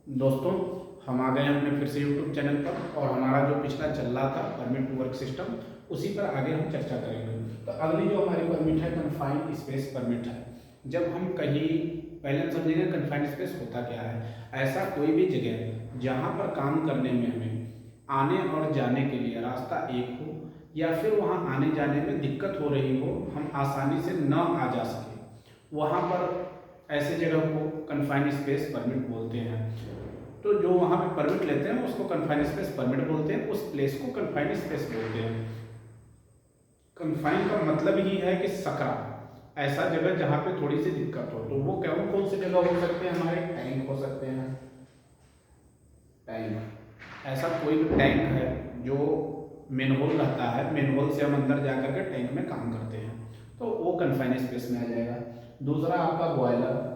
दोस्तों, हम आ गए हैं अपने फिर से यूट्यूब चैनल पर और हमारा जो पिछला चल रहा था परमिट टू वर्क सिस्टम, उसी पर आगे हम चर्चा करेंगे। तो अगली जो हमारी परमिट है कन्फाइंड स्पेस परमिट है। जब हम कहीं, पहले हम समझेंगे कन्फाइंड स्पेस होता क्या है। ऐसा कोई भी जगह जहाँ पर काम करने में हमें आने और जाने के लिए रास्ता एक हो, या फिर वहाँ आने जाने में दिक्कत हो रही हो, हम आसानी से न आ जा सके, वहाँ पर ऐसे जगह को कन्फाइंड स्पेस परमिट बोलते हैं। तो जो वहाँ पे परमिट लेते हैं उसको कन्फाइंड स्पेस परमिट बोलते हैं, उस प्लेस को कन्फाइंड स्पेस बोलते हैं। कन्फाइन का मतलब ही है कि सकरा, ऐसा जगह जहाँ पे थोड़ी सी दिक्कत हो। तो वो कौन सी जगह हो सकते हैं, हमारे टैंक हो सकते हैं। टैंक, ऐसा कोई भी टैंक है जो मेनहोल रहता है, मेनहोल से हम अंदर जा करके टैंक में काम करते हैं, तो वो कन्फाइंड स्पेस में आ जाएगा। दूसरा आपका बॉयलर,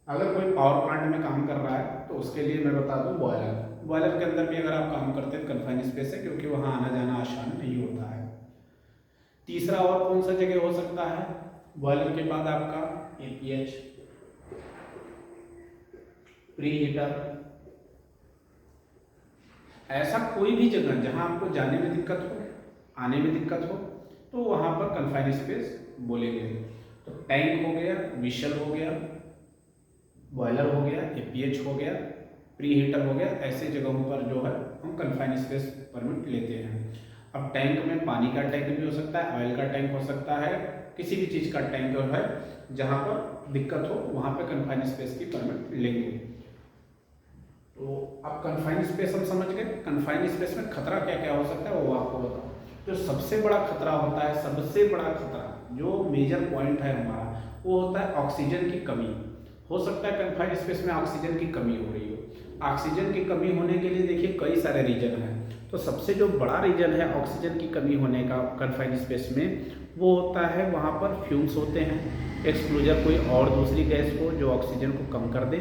अगर कोई पावर प्लांट में काम कर रहा है तो उसके लिए मैं बता दूं बॉयलर, बॉयलर के अंदर भी अगर आप काम करते हैं कन्फाइंड स्पेस है, क्योंकि वहाँ आना जाना आसान नहीं होता है। तीसरा और कौन सा जगह हो सकता है बॉयलर के बाद, आपका एपीएच, प्री हीटर। ऐसा कोई भी जगह जहाँ आपको जाने में दिक्कत हो, आने में दिक्कत हो, तो वहाँ पर कन्फाइंड स्पेस बोलेंगे। तो टैंक हो गया, विशल हो गया, बॉयलर हो गया, एपीएच हो गया, प्री हीटर हो गया, ऐसे जगहों पर जो है हम कन्फाइंड स्पेस परमिट लेते हैं। अब टैंक में पानी का टैंक भी हो सकता है, ऑयल का टैंक हो सकता है, किसी भी चीज़ का टैंक है, जहाँ पर दिक्कत हो वहाँ पे कन्फाइंड स्पेस की परमिट लेंगे। तो अब कन्फाइंड स्पेस हम समझ गए। कन्फाइंड स्पेस में खतरा क्या क्या हो सकता है वो आपको बताओ। जो सबसे बड़ा खतरा होता है, सबसे बड़ा खतरा जो मेजर पॉइंट है हमारा, वो होता है ऑक्सीजन की कमी। हो सकता है कन्फाइंड स्पेस में ऑक्सीजन की कमी हो रही हो। ऑक्सीजन की कमी होने के लिए देखिए कई सारे रीजन हैं। तो सबसे जो बड़ा रीजन है ऑक्सीजन की कमी होने का कन्फाइंड स्पेस में, वो होता है वहाँ पर फ्यूम्स होते हैं, एक्सक्लूजर कोई और दूसरी गैस हो जो ऑक्सीजन को कम कर दे।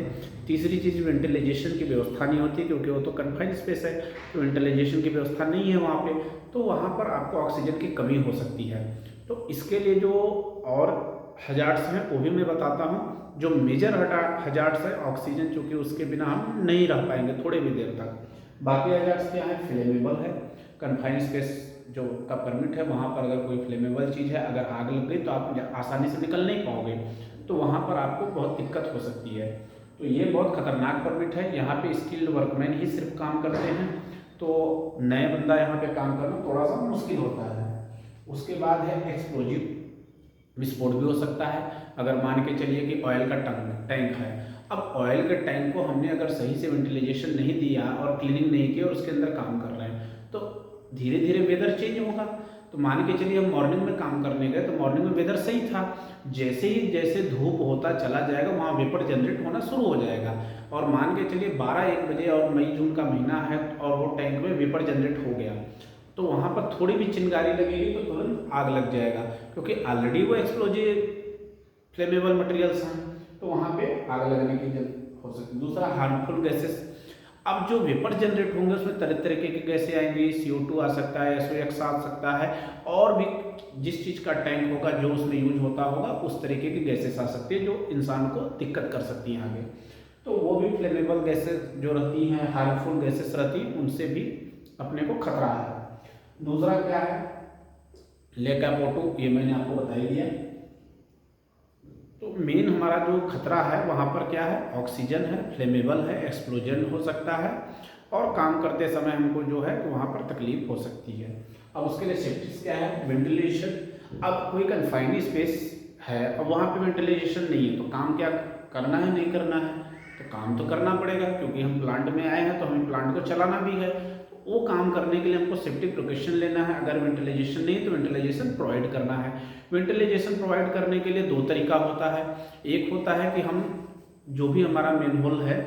तीसरी चीज़ वेंटिलेशन की व्यवस्था नहीं होती, क्योंकि वो तो कन्फाइंड स्पेस है, तो वेंटिलेशन की व्यवस्था नहीं है वहाँ पे, तो वहाँ पर आपको ऑक्सीजन की कमी हो सकती है। तो इसके लिए जो और हजार्ड्स हैं वो भी मैं बताता हूँ। जो मेजर हजार्ड्स है ऑक्सीजन, चूँकि उसके बिना हम नहीं रह पाएंगे थोड़ी भी देर तक। बाकी हजार्ड्स क्या है, फ्लेमेबल है। कन्फाइंड स्पेस जो का परमिट है वहाँ पर अगर कोई फ्लेमेबल चीज़ है, अगर आग लग गई तो आप आसानी से निकल नहीं पाओगे, तो वहाँ पर आपको बहुत दिक्कत हो सकती है। तो ये बहुत खतरनाक परमिट है। यहाँ पे स्किल्ड वर्कमैन ही सिर्फ काम करते हैं, तो नए बंदा यहाँ पे काम करना थोड़ा सा मुश्किल होता है। उसके बाद है एक्सप्लोजिव, विस्फोट भी हो सकता है। अगर मान के चलिए कि ऑयल का टैंक है, अब ऑयल के टैंक को हमने अगर सही से वेंटिलेशन नहीं दिया और क्लीनिंग नहीं की और उसके अंदर काम कर रहे हैं, तो धीरे धीरे वेदर चेंज होगा। तो मान के चलिए हम मॉर्निंग में काम करने गए, तो मॉर्निंग में वेदर सही था, जैसे धूप होता चला जाएगा वहाँ वेपर जनरेट होना शुरू हो जाएगा, और मान के चलिए 12-1 बजे और मई जून का महीना है और वो टैंक में वेपर जनरेट हो गया, तो वहाँ पर थोड़ी भी चिंगारी लगेगी तो तुरंत आग लग जाएगा, क्योंकि ऑलरेडी वो एक्सप्लोजिव फ्लेमेबल मटेरियल्स हैं, तो वहाँ पे आग लगने की हो सकती है। दूसरा हार्मफुल गैसेस, अब जो वेपर जनरेट होंगे उसमें तरह तरीके की गैसें आएंगी, CO2 आ सकता है, SOx आ सकता है, और भी जिस चीज़ का टैंक होगा जो उसमें यूज होता होगा उस तरीके की गैसेस आ सकती है जो इंसान को दिक्कत कर सकती हैं आगे। तो वो भी फ्लेमेबल गैसेस जो रहती हैं, हार्मफुल गैसेस रहती हैं, उनसे भी अपने को खतरा है। दूसरा क्या है, लेक ऑफ O2, ये मैंने आपको बता ही दिया। तो मेन हमारा जो खतरा है वहाँ पर क्या है, ऑक्सीजन है, फ्लेमेबल है, एक्सप्लोजन हो सकता है, और काम करते समय हमको जो है तो वहाँ पर तकलीफ हो सकती है। अब उसके लिए सेफ्टीज क्या है, वेंटिलेशन। अब कोई कन्फाइंड स्पेस है और वहाँ पे वेंटिलेशन नहीं है, तो काम क्या करना है, नहीं करना है, तो काम तो करना पड़ेगा, क्योंकि हम प्लांट में आए हैं तो हमें प्लांट को चलाना भी है। वो काम करने के लिए हमको सेफ्टी प्रिकॉशन लेना है। अगर वेंटिलेशन नहीं तो वेंटिलेशन प्रोवाइड करना है। वेंटिलेशन प्रोवाइड करने के लिए दो तरीका होता है। एक होता है कि हम जो भी हमारा मेन होल है,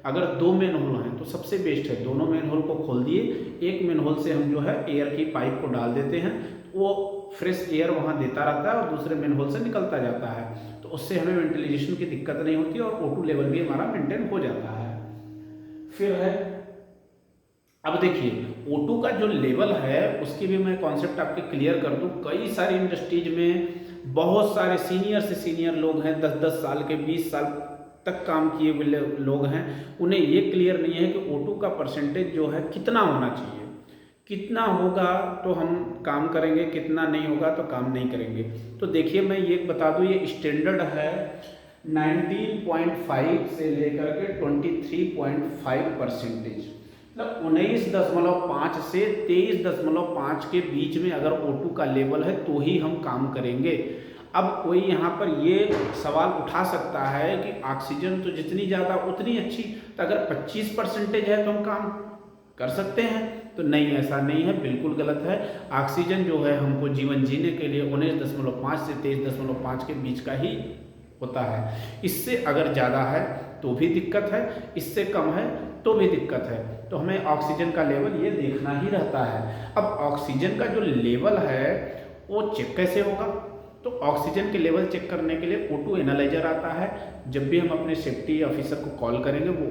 अगर दो मेन होल हैं तो सबसे बेस्ट है दोनों मेन होल को खोल दिए, एक मेन होल से हम जो है एयर की पाइप को डाल देते हैं, वो फ्रेश एयर वहाँ देता रहता है और दूसरे मेन होल से निकलता जाता है, तो उससे हमें वेंटिलेशन की दिक्कत नहीं होती और O2 लेवल भी हमारा मेंटेन हो जाता है। फिर है, अब देखिए O2 का जो लेवल है उसकी भी मैं कॉन्सेप्ट आपके क्लियर कर दूं। कई सारी इंडस्ट्रीज में बहुत सारे सीनियर से सीनियर लोग हैं, 10-10 साल के, 20 साल तक काम किए हुए लोग हैं, उन्हें ये क्लियर नहीं है कि O2 का परसेंटेज जो है कितना होना चाहिए। कितना होगा तो हम काम करेंगे, कितना नहीं होगा तो काम नहीं करेंगे। तो देखिए मैं ये बता दूं, ये स्टैंडर्ड है 19.5 से लेकर के 23.5%, मतलब 19.5 से 23.5 के बीच में अगर O2 का लेवल है तो ही हम काम करेंगे। अब कोई यहाँ पर ये सवाल उठा सकता है कि ऑक्सीजन तो जितनी ज़्यादा उतनी अच्छी, तो अगर 25% है तो हम काम कर सकते हैं। तो नहीं, ऐसा नहीं है, बिल्कुल गलत है। ऑक्सीजन जो है हमको जीवन जीने के लिए 19.5 से 23.5 के बीच का ही होता है। इससे अगर ज़्यादा है तो भी दिक्कत है, इससे कम है तो भी दिक्कत है। तो हमें ऑक्सीजन का लेवल ये देखना ही रहता है। अब ऑक्सीजन का जो लेवल है वो चेक कैसे होगा? तो ऑक्सीजन के लेवल चेक करने के लिए O2 एनालाइजर आता है। जब भी हम अपने सेफ्टी ऑफिसर को कॉल करेंगे वो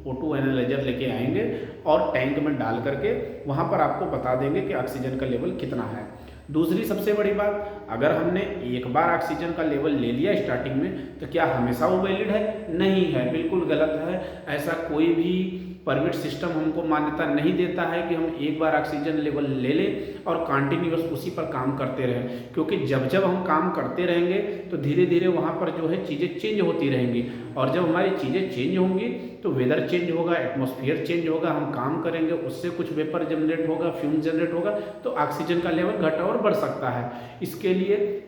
O2 एनालाइजर लेके आएंगे और टैंक में डाल करके वहाँ पर आपको बता देंगे कि ऑक्सीजन का लेवल कितना है। दूसरी सबसे बड़ी बात, अगर हमने एक बार ऑक्सीजन का लेवल ले लिया स्टार्टिंग में तो क्या हमेशा वो वैलिड है? नहीं है, बिल्कुल गलत है। ऐसा कोई भी परमिट सिस्टम हमको मान्यता नहीं देता है कि हम एक बार ऑक्सीजन लेवल ले लें और कंटिन्यूअस उसी पर काम करते रहें, क्योंकि जब जब हम काम करते रहेंगे तो धीरे धीरे वहाँ पर जो है चीज़ें चेंज होती रहेंगी, और जब हमारी चीज़ें चेंज होंगी तो वेदर चेंज होगा, एटमॉस्फेयर चेंज होगा, हम काम करेंगे, उससे कुछ वेपर जनरेट होगा, फ्यूम जनरेट होगा, तो ऑक्सीजन का लेवल घट और बढ़ सकता है। इसके लिए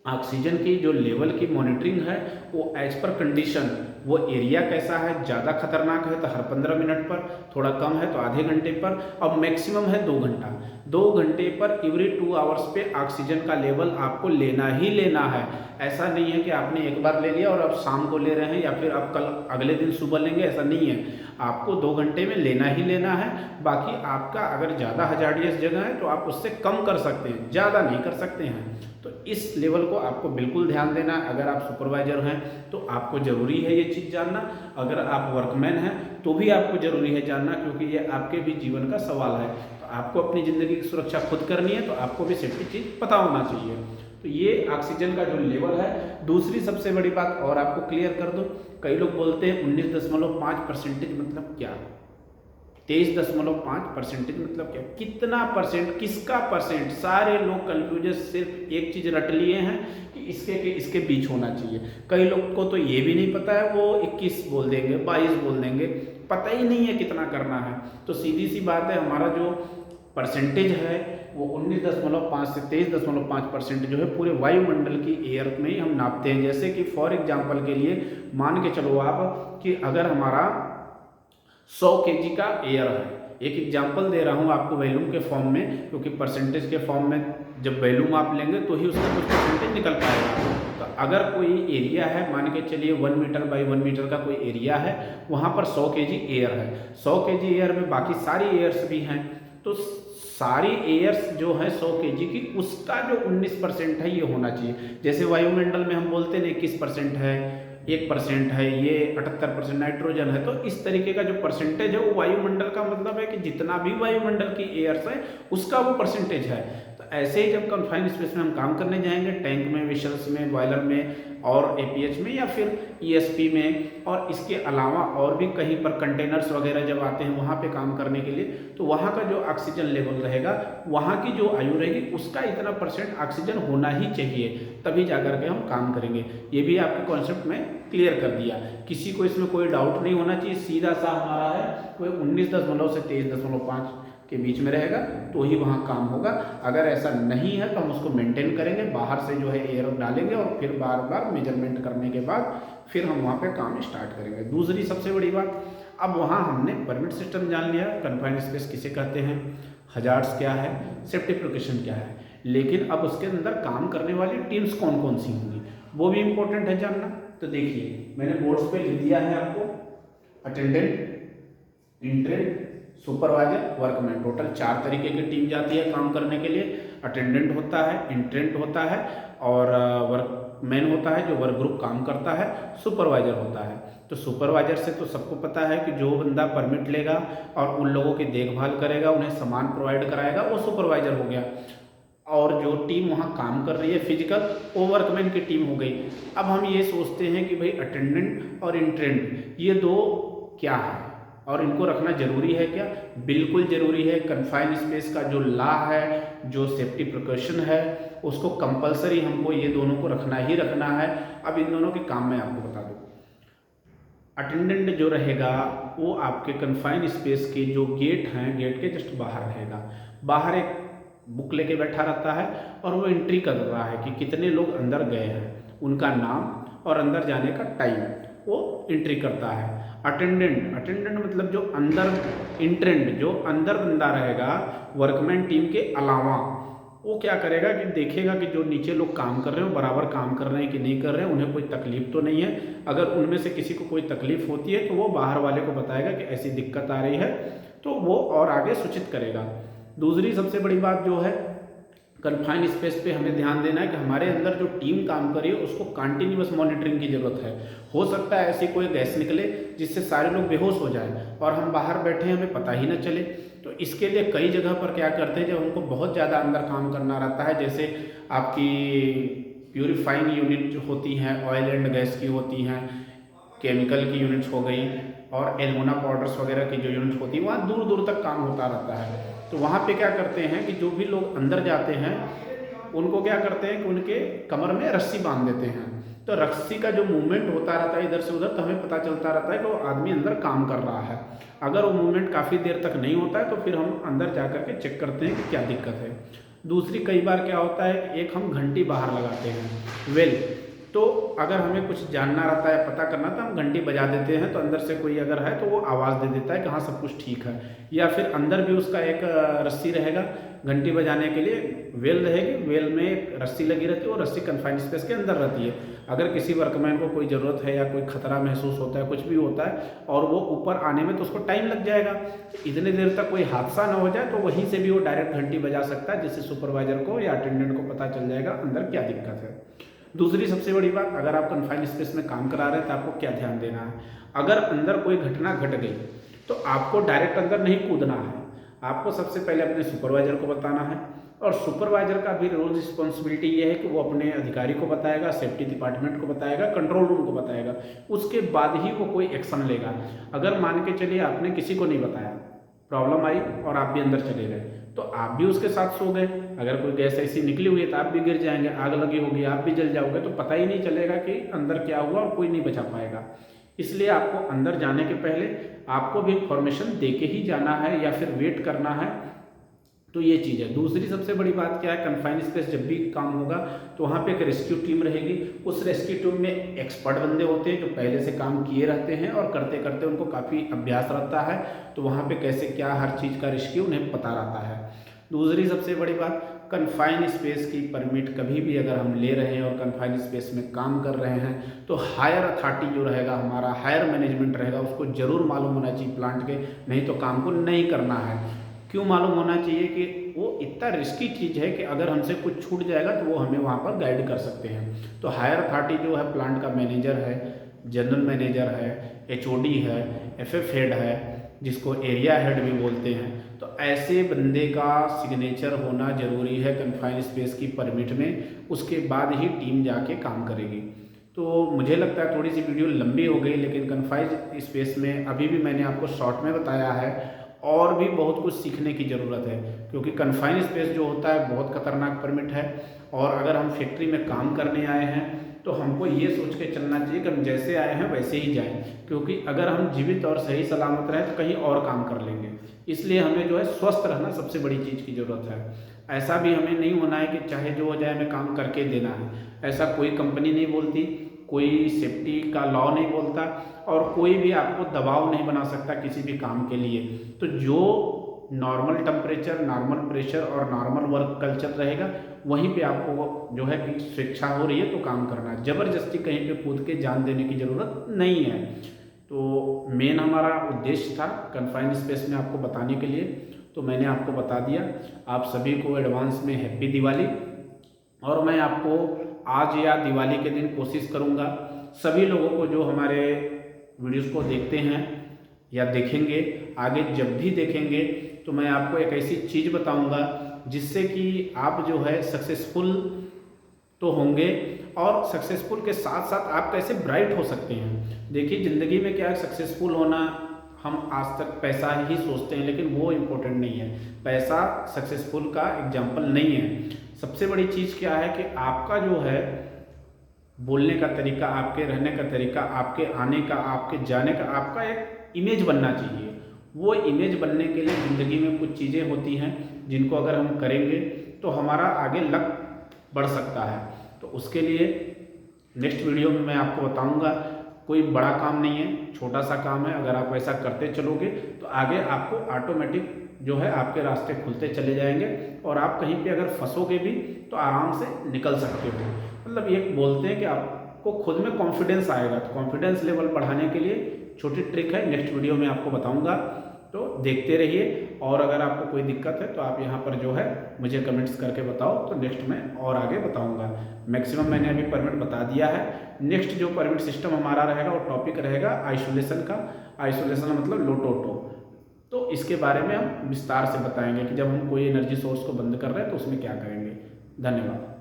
ऑक्सीजन की जो लेवल की मॉनिटरिंग है वो एज पर कंडीशन, वो एरिया कैसा है, ज़्यादा खतरनाक है तो हर 15 मिनट पर, थोड़ा कम है तो आधे घंटे पर, और मैक्सिमम है 2 घंटा। 2 घंटे पर एवरी 2 आवर्स पे ऑक्सीजन का लेवल आपको लेना ही लेना है। ऐसा नहीं है कि आपने एक बार ले लिया और अब शाम को ले रहे हैं या फिर आप कल अगले दिन सुबह लेंगे, ऐसा नहीं है। आपको 2 घंटे में लेना ही लेना है। बाकी आपका अगर ज़्यादा हजार्डियस जगह है तो आप उससे कम कर सकते हैं, ज़्यादा नहीं कर सकते हैं। तो इस लेवल को आपको बिल्कुल ध्यान देना। अगर आप सुपरवाइजर हैं तो आपको ज़रूरी है ये चीज़ जानना, अगर आप वर्कमैन हैं तो भी आपको ज़रूरी है जानना, क्योंकि ये आपके भी जीवन का सवाल है। तो आपको अपनी ज़िंदगी की सुरक्षा खुद करनी है, तो आपको भी सेफ्टी चीज़ पता होना चाहिए। तो ये ऑक्सीजन का जो लेवल है। दूसरी सबसे बड़ी बात और आपको क्लियर कर दूं, कई लोग बोलते हैं 19.5% मतलब क्या, 23.5% मतलब क्या, कितना परसेंट, किसका परसेंट? सारे लोग कंफ्यूजन सिर्फ एक चीज़ रट लिए हैं कि इसके बीच होना चाहिए। कई लोग को तो ये भी नहीं पता है, वो 21 बोल देंगे, 22 बोल देंगे, पता ही नहीं है कितना करना है। तो सीधी सी बात है, हमारा जो परसेंटेज है वो 19.5 से 23.5% जो है पूरे वायुमंडल की एयर में हम नापते हैं। जैसे कि फॉर एग्जाम्पल के लिए मान के चलो आप कि अगर हमारा 100 kg का एयर है, एक एग्जाम्पल दे रहा हूँ आपको वैल्यूम के फॉर्म में, क्योंकि परसेंटेज के फॉर्म में जब वैल्यूम आप लेंगे तो ही उसका कुछ परसेंटेज निकल पाएगा। तो अगर कोई एरिया है, मान के चलिए 1 मीटर बाई 1 मीटर का कोई एरिया है, वहाँ पर 100 kg एयर है। 100 kg एयर में बाकी सारी एयर्स भी हैं, तो सारी एयर्स जो है 100 kg की, उसका जो 19% है ये होना चाहिए। जैसे वायुमंडल में हम बोलते हैं 21% है, 1% है, ये 78% नाइट्रोजन है। तो इस तरीके का जो परसेंटेज है वो वायुमंडल का मतलब है कि जितना भी वायुमंडल की एयर्स है उसका वो परसेंटेज है। तो ऐसे ही जब कन्फाइंड स्पेस में हम काम करने जाएंगे, टैंक में, विशल्स में, बॉयलर में और APH में या फिर ESP में, और इसके अलावा और भी कहीं पर कंटेनर्स वगैरह जब आते हैं वहाँ पे काम करने के लिए, तो वहाँ का जो ऑक्सीजन लेवल रहेगा, वहाँ की जो आयु रहेगी, उसका इतना % ऑक्सीजन होना ही चाहिए, तभी जाकर के हम काम करेंगे। ये भी आपके कॉन्सेप्ट में क्लियर कर दिया, किसी को इसमें कोई डाउट नहीं होना चाहिए। सीधा सा हमारा है कोई 19 दशमलव से 23.5 के बीच में रहेगा तो ही वहाँ काम होगा। अगर ऐसा नहीं है तो हम उसको मेंटेन करेंगे, बाहर से जो है एयर डालेंगे और फिर बार बार मेजरमेंट करने के बाद फिर हम वहाँ पे काम स्टार्ट करेंगे। दूसरी सबसे बड़ी बात, अब वहाँ हमने परमिट सिस्टम जान लिया, कन्फाइंड स्पेस किसे कहते हैं, हजार्ड्स क्या है, सेफ्टी प्रिकॉशन क्या है, लेकिन अब उसके अंदर काम करने वाली टीम्स कौन कौन सी होंगी वो भी इम्पोर्टेंट है जानना। तो देखिए मैंने बोर्ड्स पे लिख दिया है आपको, अटेंडेंट, इंट्रेंट, सुपरवाइजर, वर्कमैन। टोटल 4 तरीके की टीम जाती है काम करने के लिए। अटेंडेंट होता है, इंट्रेंट होता है और वर्कमैन होता है जो वर्क ग्रुप काम करता है, सुपरवाइजर होता है। तो सुपरवाइजर से तो सबको पता है कि जो बंदा परमिट लेगा और उन लोगों की देखभाल करेगा, उन्हें सामान प्रोवाइड कराएगा, वो सुपरवाइजर हो गया। और जो टीम वहाँ काम कर रही है फिजिकल, वो वर्कमैन की टीम हो गई। अब हम ये सोचते हैं कि भाई अटेंडेंट और इंट्रेंड ये दो क्या है और इनको रखना जरूरी है क्या? बिल्कुल जरूरी है। कन्फाइंड स्पेस का जो लॉ है, जो सेफ्टी प्रिकॉशन है, उसको कंपलसरी हमको ये दोनों को रखना ही रखना है। अब इन दोनों के काम मैं आपको बता दूं। अटेंडेंट जो रहेगा वो आपके कन्फाइंड स्पेस के जो गेट हैं, गेट के जस्ट बाहर रहेगा। बाहर एक बुक लेके बैठा रहता है और वो एंट्री कर रहा है कि कितने लोग अंदर गए हैं, उनका नाम और अंदर जाने का टाइम वो एंट्री करता है। अटेंडेंट मतलब जो अंदर इंट्रेंड, जो अंदर बंदा रहेगा वर्कमैन टीम के अलावा, वो क्या करेगा कि देखेगा कि जो नीचे लोग काम कर रहे हैं वो बराबर काम कर रहे हैं कि नहीं कर रहे हैं, उन्हें कोई तकलीफ तो नहीं है। अगर उनमें से किसी को कोई तकलीफ होती है तो वो बाहर वाले को बताएगा कि ऐसी दिक्कत आ रही है, तो वो और आगे सूचित करेगा। दूसरी सबसे बड़ी बात जो है, कन्फाइंड स्पेस पे हमें ध्यान देना है कि हमारे अंदर जो टीम काम कर रही है उसको कंटिन्यूअस मॉनिटरिंग की जरूरत है। हो सकता है ऐसी कोई गैस निकले जिससे सारे लोग बेहोश हो जाएं और हम बाहर बैठे हमें पता ही ना चले। तो इसके लिए कई जगह पर क्या करते हैं, जब हमको बहुत ज़्यादा अंदर काम करना रहता है, जैसे आपकी प्यूरिफाइंग यूनिट जो होती हैं, ऑयल एंड गैस की होती हैं, केमिकल की यूनिट्स हो गई और एल्मोना पाउडर्स वगैरह की जो यूनिट्स होती है, वहाँ दूर दूर तक काम होता रहता है। तो वहाँ पे क्या करते हैं कि जो भी लोग अंदर जाते हैं उनको क्या करते हैं कि उनके कमर में रस्सी बांध देते हैं। तो रस्सी का जो मूवमेंट होता रहता है इधर से उधर, तो हमें पता चलता रहता है कि वो आदमी अंदर काम कर रहा है। अगर वो मूवमेंट काफ़ी देर तक नहीं होता है तो फिर हम अंदर जा कर के चेक करते हैं कि क्या दिक्कत है। दूसरी कई बार क्या होता है कि एक हम घंटी बाहर लगाते हैं। तो अगर हमें कुछ जानना रहता है, पता करना, तो हम घंटी बजा देते हैं, तो अंदर से कोई अगर है तो वो आवाज़ दे देता है कि हाँ सब कुछ ठीक है। या फिर अंदर भी उसका एक रस्सी रहेगा घंटी बजाने के लिए, वेल रहेगी, वेल में एक रस्सी लगी रहती है, वो रस्सी कन्फाइंड स्पेस के अंदर रहती है। अगर किसी वर्कमैन को कोई ज़रूरत है या कोई खतरा महसूस होता है, कुछ भी होता है और वो ऊपर आने में, तो उसको टाइम लग जाएगा। इतने देर तक कोई हादसा ना हो जाए तो वहीं से भी वो डायरेक्ट घंटी बजा सकता है, जिससे सुपरवाइजर को या अटेंडेंट को पता चल जाएगा अंदर क्या दिक्कत है। दूसरी सबसे बड़ी बात, अगर आप कन्फाइंड स्पेस में काम करा रहे हैं तो आपको क्या ध्यान देना है। अगर अंदर कोई घटना घट गई तो आपको डायरेक्ट अंदर नहीं कूदना है, आपको सबसे पहले अपने सुपरवाइजर को बताना है। और सुपरवाइजर का भी रोल रिस्पॉन्सिबिलिटी ये है कि वो अपने अधिकारी को बताएगा, सेफ्टी डिपार्टमेंट को बताएगा, कंट्रोल रूम को बताएगा, उसके बाद ही वो कोई एक्शन लेगा। अगर मान के चलिए आपने किसी को नहीं बताया, प्रॉब्लम आई और आप भी अंदर चले गए, तो आप भी उसके साथ सो गए। अगर कोई गैस ऐसी निकली हुई है तो आप भी गिर जाएंगे, आग लगी होगी आप भी जल जाओगे, तो पता ही नहीं चलेगा कि अंदर क्या हुआ और कोई नहीं बचा पाएगा। इसलिए आपको अंदर जाने के पहले आपको भी इंफॉर्मेशन दे के ही जाना है या फिर वेट करना है। तो ये चीज़ है। दूसरी सबसे बड़ी बात क्या है, कन्फाइंड स्पेस जब भी काम होगा तो वहाँ पे एक रेस्क्यू टीम रहेगी। उस रेस्क्यू टीम में एक्सपर्ट बंदे होते हैं जो पहले से काम किए रहते हैं और करते करते उनको काफ़ी अभ्यास रहता है, तो वहाँ पे कैसे क्या हर चीज़ का रेस्क्यू उन्हें पता रहता है। दूसरी सबसे बड़ी बात, कन्फाइंड स्पेस की परमिट कभी भी अगर हम ले रहे हैं और कन्फाइंड स्पेस में काम कर रहे हैं तो हायर अथॉरिटी जो रहेगा हमारा, हायर मैनेजमेंट रहेगा, उसको ज़रूर मालूम होना चाहिए प्लांट के, नहीं तो काम को नहीं करना है। क्यों मालूम होना चाहिए कि वो इतना रिस्की चीज़ है कि अगर हमसे कुछ छूट जाएगा तो वो हमें वहाँ पर गाइड कर सकते हैं। तो हायर अथॉरिटी जो है प्लांट का मैनेजर है, जनरल मैनेजर है, एचओडी है, एफएफ हेड है, जिसको एरिया हेड भी बोलते हैं, तो ऐसे बंदे का सिग्नेचर होना जरूरी है कन्फाइंड स्पेस की परमिट में। उसके बाद ही टीम जाके काम करेगी। तो मुझे लगता है थोड़ी सी वीडियो लंबी हो गई, लेकिन कन्फाइंड स्पेस में अभी भी मैंने आपको शॉर्ट में बताया है, और भी बहुत कुछ सीखने की ज़रूरत है, क्योंकि कन्फाइंड स्पेस जो होता है बहुत खतरनाक परमिट है। और अगर हम फैक्ट्री में काम करने आए हैं तो हमको ये सोच के चलना चाहिए कि हम जैसे आए हैं वैसे ही जाएं, क्योंकि अगर हम जीवित और सही सलामत रहें तो कहीं और काम कर लेंगे। इसलिए हमें जो है स्वस्थ रहना सबसे बड़ी चीज़ की ज़रूरत है। ऐसा भी हमें नहीं होना है कि चाहे जो हो जाए हमें काम करके देना है, ऐसा कोई कंपनी नहीं बोलती, कोई सेफ्टी का लॉ नहीं बोलता, और कोई भी आपको दबाव नहीं बना सकता किसी भी काम के लिए। तो जो नॉर्मल टेम्परेचर, नॉर्मल प्रेशर और नॉर्मल वर्क कल्चर रहेगा वहीं पे आपको जो है कि स्वेच्छा हो रही है तो काम करना है। ज़बरदस्ती कहीं पे कूद के जान देने की ज़रूरत नहीं है। तो मेन हमारा उद्देश्य था कन्फाइंड स्पेस में आपको बताने के लिए, तो मैंने आपको बता दिया। आप सभी को एडवांस में हैप्पी दिवाली। और मैं आपको आज या दिवाली के दिन कोशिश करूँगा सभी लोगों को जो हमारे वीडियोस को देखते हैं या देखेंगे, आगे जब भी देखेंगे, तो मैं आपको एक ऐसी चीज़ बताऊंगा जिससे कि आप जो है सक्सेसफुल तो होंगे, और सक्सेसफुल के साथ साथ आप कैसे ब्राइट हो सकते हैं। देखिए ज़िंदगी में क्या है, सक्सेसफुल होना हम आज तक पैसा ही सोचते हैं, लेकिन वो इम्पोर्टेंट नहीं है। पैसा सक्सेसफुल का एग्जाम्पल नहीं है। सबसे बड़ी चीज़ क्या है कि आपका जो है बोलने का तरीका, आपके रहने का तरीका, आपके आने का, आपके जाने का, आपका एक इमेज बनना चाहिए। वो इमेज बनने के लिए ज़िंदगी में कुछ चीज़ें होती हैं जिनको अगर हम करेंगे तो हमारा आगे लक बढ़ सकता है। तो उसके लिए नेक्स्ट वीडियो में मैं आपको बताऊंगा। कोई बड़ा काम नहीं है, छोटा सा काम है। अगर आप वैसा करते चलोगे तो आगे आपको ऑटोमेटिक जो है आपके रास्ते खुलते चले जाएंगे, और आप कहीं पे अगर फंसोगे भी तो आराम से निकल सकते हो। मतलब ये बोलते हैं कि आपको खुद में कॉन्फिडेंस आएगा। तो कॉन्फिडेंस लेवल बढ़ाने के लिए छोटी ट्रिक है, नेक्स्ट वीडियो में आपको बताऊंगा। तो देखते रहिए, और अगर आपको कोई दिक्कत है तो आप यहाँ पर जो है मुझे कमेंट्स करके बताओ, तो नेक्स्ट में और आगे बताऊंगा। मैक्सिमम मैंने अभी परमिट बता दिया है। नेक्स्ट जो परमिट सिस्टम हमारा रहेगा वो टॉपिक रहेगा आइसोलेशन का। आइसोलेशन मतलब लोटोटो। तो इसके बारे में हम विस्तार से बताएंगे कि जब हम कोई एनर्जी सोर्स को बंद कर रहे हैं तो उसमें क्या करेंगे। धन्यवाद।